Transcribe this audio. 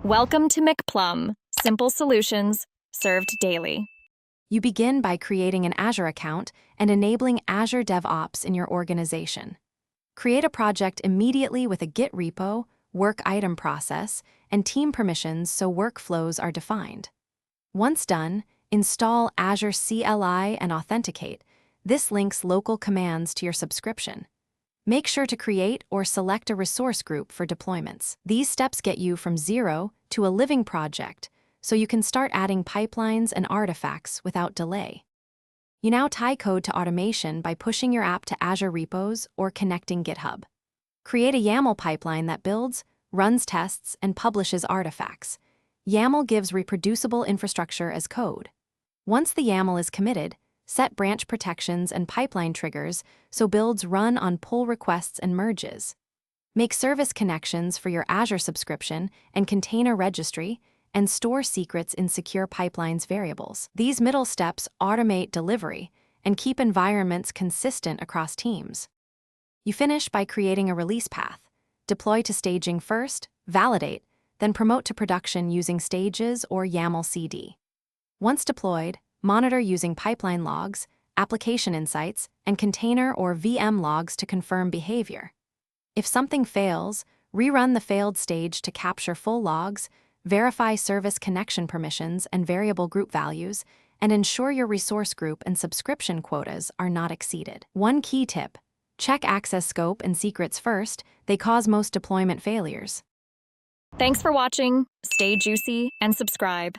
Welcome to McPlum, simple solutions served daily. You begin by creating an Azure account and enabling Azure DevOps in your organization. Create a project immediately with a Git repo, work item process, and team permissions so workflows are defined. Once done, install Azure CLI and authenticate. This links local commands to your subscription. Make sure to create or select a resource group for deployments. These steps get you from zero to a living project, so you can start adding pipelines and artifacts without delay. You now tie code to automation by pushing your app to Azure repos or connecting GitHub. Create a YAML pipeline that builds, runs tests, and publishes artifacts. YAML gives reproducible infrastructure as code. Once the YAML is committed, set branch protections and pipeline triggers so builds run on pull requests and merges. Make service connections for your Azure subscription and container registry, and store secrets in secure pipelines variables. These middle steps automate delivery and keep environments consistent across teams. You finish by creating a release path. Deploy to staging first, validate, then promote to production using stages or YAML CD. Once deployed, monitor using pipeline logs, application insights, and container or VM logs to confirm behavior. If something fails, rerun the failed stage to capture full logs, verify service connection permissions and variable group values, and ensure your resource group and subscription quotas are not exceeded. One key tip: check access scope and secrets first. They cause most deployment failures. Thanks for watching. Stay juicy and subscribe.